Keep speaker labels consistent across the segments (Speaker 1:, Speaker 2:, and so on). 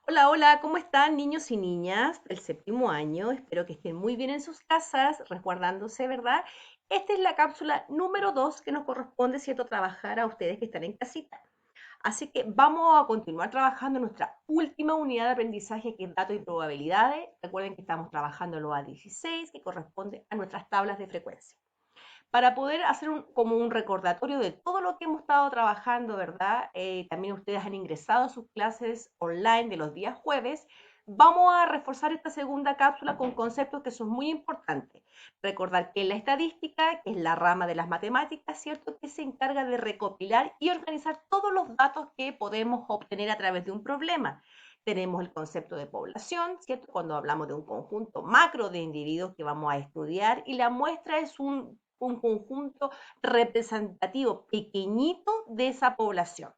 Speaker 1: Hola, hola, ¿cómo están niños y niñas del séptimo año? Espero que estén muy bien en sus casas, resguardándose, ¿verdad? Esta es la cápsula número 2 que nos corresponde, ¿cierto?, trabajar a ustedes que están en casita. Así que vamos a continuar trabajando en nuestra última unidad de aprendizaje que es datos y probabilidades. Recuerden que estamos trabajando en lo A16 que corresponde a nuestras tablas de frecuencia para poder hacer como un recordatorio de todo lo que hemos estado trabajando, ¿verdad? También ustedes han ingresado a sus clases online de los días jueves. Vamos a reforzar esta segunda cápsula con conceptos que son muy importantes. Recordar que la estadística, que es la rama de las matemáticas, ¿cierto? Que se encarga de recopilar y organizar todos los datos que podemos obtener a través de un problema. Tenemos el concepto de población, ¿cierto? Cuando hablamos de un conjunto macro de individuos que vamos a estudiar y la muestra es un conjunto representativo pequeñito de esa población.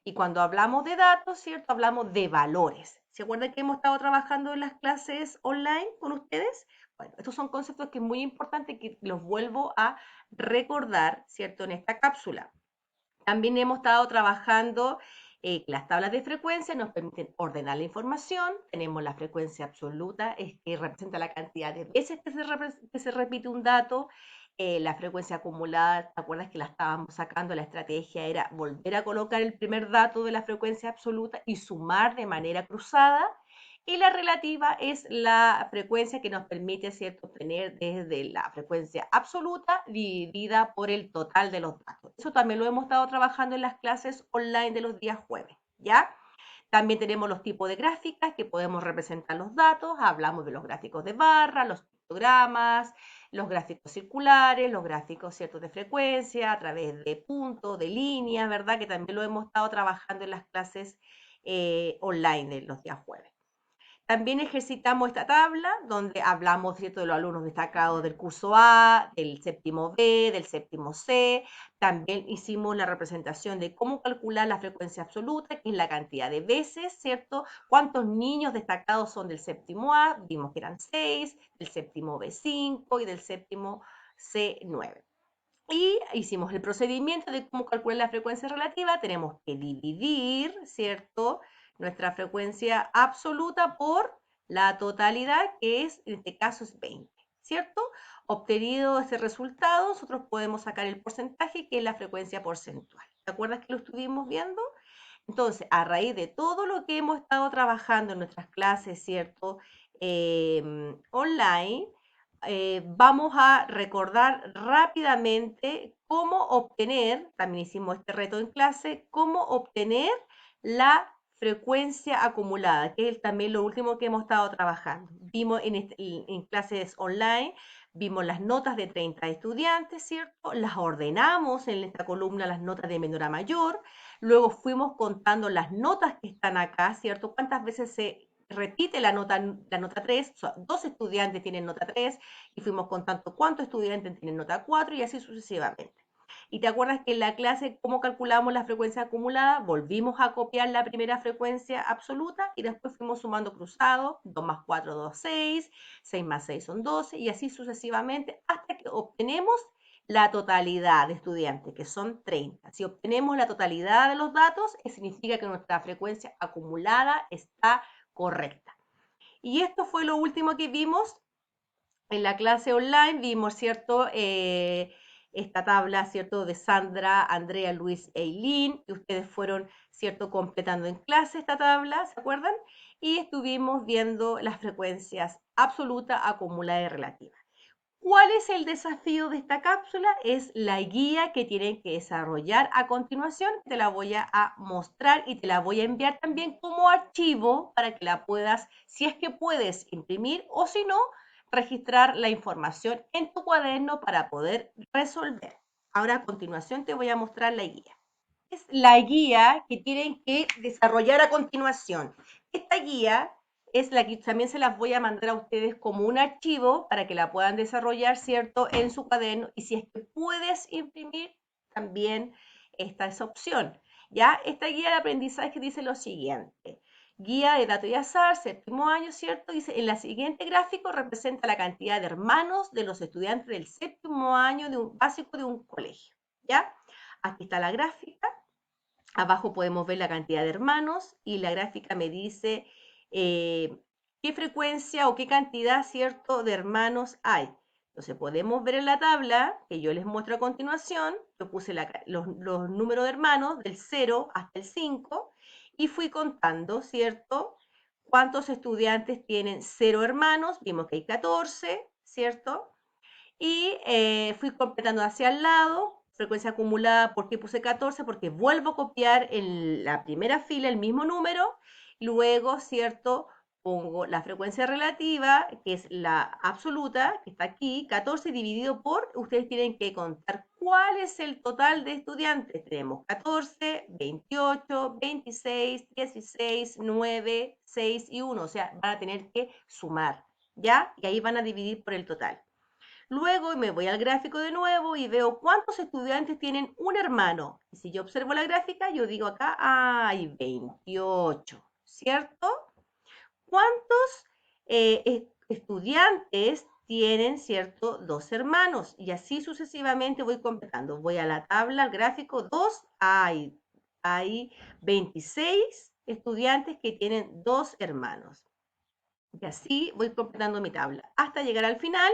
Speaker 1: Y cuando hablamos de datos, ¿cierto? Hablamos de valores. ¿Se acuerdan que hemos estado trabajando en las clases online con ustedes? Bueno, estos son conceptos que es muy importante que los vuelvo a recordar, ¿cierto? En esta cápsula. También hemos estado trabajando las tablas de frecuencia, nos permiten ordenar la información. Tenemos la frecuencia absoluta, es que representa la cantidad de veces que se repite un dato. La frecuencia acumulada, ¿te acuerdas que la estábamos sacando? La estrategia era volver a colocar el primer dato de la frecuencia absoluta y sumar de manera cruzada. Y la relativa es la frecuencia que nos permite, ¿cierto?, obtener desde la frecuencia absoluta dividida por el total de los datos. Eso también lo hemos estado trabajando en las clases online de los días jueves, ¿ya? También tenemos los tipos de gráficas que podemos representar los datos. Hablamos de los gráficos de barra, los histogramas, los gráficos circulares, los gráficos ciertos de frecuencia a través de puntos, de líneas, ¿verdad? Que también lo hemos estado trabajando en las clases online de los días jueves. También ejercitamos esta tabla donde hablamos, ¿cierto?, de los alumnos destacados del curso A, del séptimo B, del séptimo C. También hicimos la representación de cómo calcular la frecuencia absoluta, que es la cantidad de veces, ¿cierto? ¿Cuántos niños destacados son del séptimo A? Vimos que eran 6, del séptimo B 5 y del séptimo C 9. Y hicimos el procedimiento de cómo calcular la frecuencia relativa. Tenemos que dividir, ¿cierto?, nuestra frecuencia absoluta por la totalidad, que es, en este caso, es 20, ¿cierto? Obtenido ese resultado, nosotros podemos sacar el porcentaje, que es la frecuencia porcentual. ¿Te acuerdas que lo estuvimos viendo? Entonces, a raíz de todo lo que hemos estado trabajando en nuestras clases, ¿cierto? Online, vamos a recordar rápidamente cómo obtener, también hicimos este reto en clase, cómo obtener la frecuencia acumulada, que es también lo último que hemos estado trabajando. Vimos en clases online, vimos las notas de 30 estudiantes, ¿cierto? Las ordenamos en esta columna, las notas de menor a mayor. Luego fuimos contando las notas que están acá, ¿cierto? ¿Cuántas veces se repite la nota 3? O sea, dos estudiantes tienen nota 3 y fuimos contando cuántos estudiantes tienen nota 4 y así sucesivamente. Y te acuerdas que en la clase, ¿cómo calculamos la frecuencia acumulada? Volvimos a copiar la primera frecuencia absoluta y después fuimos sumando cruzados, 2 más 4, 2, 6, 6 más 6 son 12 y así sucesivamente hasta que obtenemos la totalidad de estudiantes, que son 30. Si obtenemos la totalidad de los datos, significa que nuestra frecuencia acumulada está correcta. Y esto fue lo último que vimos en la clase online. Vimos, ¿cierto? Esta tabla, ¿cierto? De Sandra, Andrea, Luis e Eileen, que ustedes fueron, ¿cierto?, completando en clase esta tabla, ¿se acuerdan? Y estuvimos viendo las frecuencias absoluta, acumulada y relativa. ¿Cuál es el desafío de esta cápsula? Es la guía que tienen que desarrollar a continuación. Te la voy a mostrar y te la voy a enviar también como archivo para que la puedas, si es que puedes, imprimir o si no, registrar la información en tu cuaderno para poder resolver. Ahora a continuación te voy a mostrar la guía. Es la guía que tienen que desarrollar a continuación. Esta guía es la que también se las voy a mandar a ustedes como un archivo para que la puedan desarrollar, ¿cierto?, en su cuaderno. Y si es que puedes imprimir, también esta es opción. ¿Ya? Esta guía de aprendizaje dice lo siguiente. Guía de datos y azar, séptimo año, ¿cierto? Dice, en la siguiente gráfico representa la cantidad de hermanos de los estudiantes del séptimo año de un básico de un colegio. ¿Ya? Aquí está la gráfica. Abajo podemos ver la cantidad de hermanos y la gráfica me dice qué frecuencia o qué cantidad, ¿cierto?, de hermanos hay. Entonces podemos ver en la tabla que yo les muestro a continuación, yo puse los números de hermanos del 0 hasta el 5 y fui contando, ¿cierto? ¿Cuántos estudiantes tienen 0 hermanos? Vimos que hay 14, ¿cierto? Y fui completando hacia el lado, frecuencia acumulada, ¿por qué puse 14? Porque vuelvo a copiar en la primera fila el mismo número, luego, ¿cierto? Pongo la frecuencia relativa, que es la absoluta, que está aquí, 14 dividido por, ustedes tienen que contar cuál es el total de estudiantes. Tenemos 14, 28, 26, 16, 9, 6 y 1, o sea, van a tener que sumar, ¿ya? Y ahí van a dividir por el total. Luego me voy al gráfico de nuevo y veo cuántos estudiantes tienen un hermano. Y si yo observo la gráfica, yo digo acá, hay 28, ¿cierto? ¿Cuántos estudiantes tienen, cierto, dos hermanos? Y así sucesivamente voy completando. Voy a la tabla, al gráfico, 2, hay 26 estudiantes que tienen dos hermanos. Y así voy completando mi tabla hasta llegar al final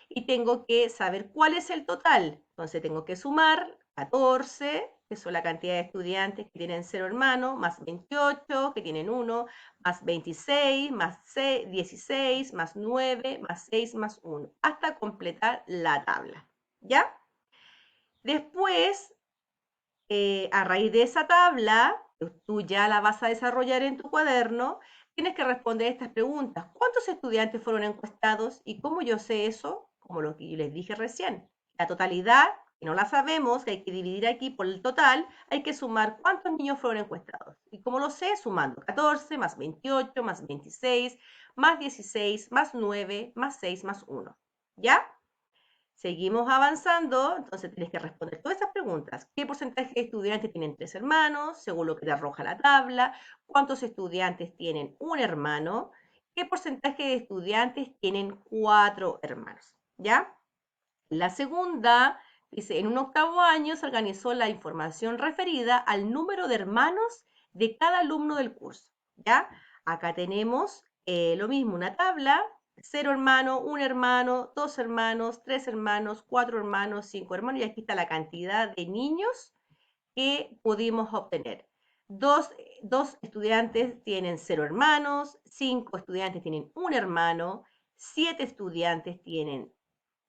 Speaker 1: y tengo que saber cuál es el total. Entonces tengo que sumar 14, que son la cantidad de estudiantes que tienen 0 hermanos, más 28, que tienen 1, más 26, más 16, más 9, más 6, más 1, hasta completar la tabla. ¿Ya? Después, a raíz de esa tabla, tú ya la vas a desarrollar en tu cuaderno, tienes que responder estas preguntas. ¿Cuántos estudiantes fueron encuestados? ¿Y cómo yo sé eso? Como lo que yo les dije recién. La totalidad, que no la sabemos, que hay que dividir aquí por el total, hay que sumar cuántos niños fueron encuestados. ¿Y cómo lo sé? Sumando 14 más 28 más 26 más 16 más 9 más 6 más 1. ¿Ya? Seguimos avanzando, entonces tienes que responder todas esas preguntas. ¿Qué porcentaje de estudiantes tienen tres hermanos? Según lo que te arroja la tabla. ¿Cuántos estudiantes tienen un hermano? ¿Qué porcentaje de estudiantes tienen cuatro hermanos? ¿Ya? La segunda dice, en un octavo año se organizó la información referida al número de hermanos de cada alumno del curso. ¿Ya? Acá tenemos lo mismo, una tabla, 0 hermanos, 1 hermano, 2 hermanos, 3 hermanos, 4 hermanos, 5 hermanos, y aquí está la cantidad de niños que pudimos obtener. Dos estudiantes tienen 0 hermanos, 5 estudiantes tienen un hermano, 7 estudiantes tienen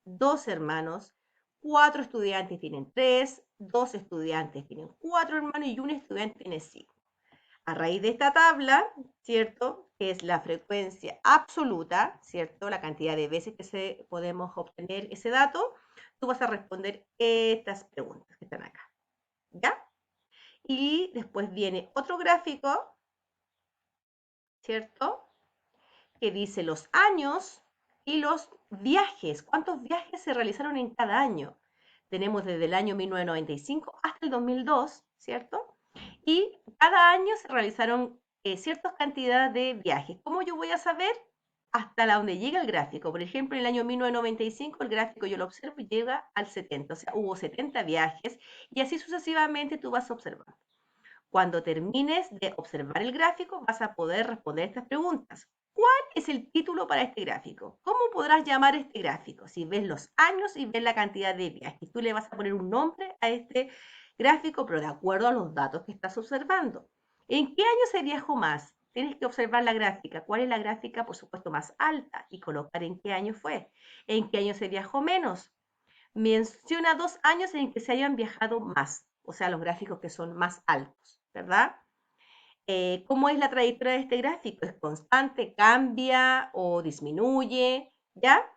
Speaker 1: dos hermanos, 4 estudiantes tienen 3, 2 estudiantes tienen 4 hermanos y un estudiante tiene 5. A raíz de esta tabla, ¿cierto? Que es la frecuencia absoluta, ¿cierto? La cantidad de veces que podemos obtener ese dato, tú vas a responder estas preguntas que están acá, ¿ya? Y después viene otro gráfico, ¿cierto? Que dice los años y los viajes. ¿Cuántos viajes se realizaron en cada año? Tenemos desde el año 1995 hasta el 2002, ¿cierto? Y cada año se realizaron ciertas cantidades de viajes. ¿Cómo yo voy a saber? Hasta la donde llega el gráfico. Por ejemplo, en el año 1995 el gráfico yo lo observo y llega al 70, o sea, hubo 70 viajes y así sucesivamente tú vas observando. Cuando termines de observar el gráfico, vas a poder responder estas preguntas. ¿Cuál es el título para este gráfico? ¿Cómo podrás llamar este gráfico? Si ves los años y ves la cantidad de viajes, tú le vas a poner un nombre a este gráfico, pero de acuerdo a los datos que estás observando. ¿En qué año se viajó más? Tienes que observar la gráfica. ¿Cuál es la gráfica, por supuesto, más alta? Y colocar en qué año fue. ¿En qué año se viajó menos? Menciona 2 años en que se hayan viajado más, o sea, los gráficos que son más altos, ¿verdad? ¿Cómo es la trayectoria de este gráfico? ¿Es constante, cambia o disminuye? ¿Ya?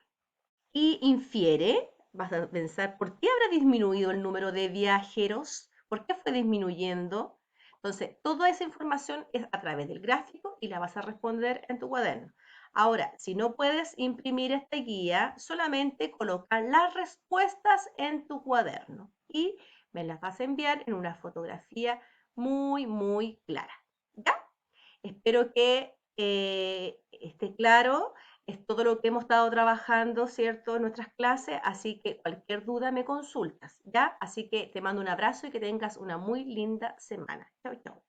Speaker 1: Y infiere, vas a pensar, ¿por qué habrá disminuido el número de viajeros? ¿Por qué fue disminuyendo? Entonces, toda esa información es a través del gráfico y la vas a responder en tu cuaderno. Ahora, si no puedes imprimir esta guía, solamente coloca las respuestas en tu cuaderno y me las vas a enviar en una fotografía muy, muy clara. ¿Ya? Espero que esté claro. Es todo lo que hemos estado trabajando, ¿cierto?, en nuestras clases, así que cualquier duda me consultas, ¿ya? Así que te mando un abrazo y que tengas una muy linda semana. Chau, chau.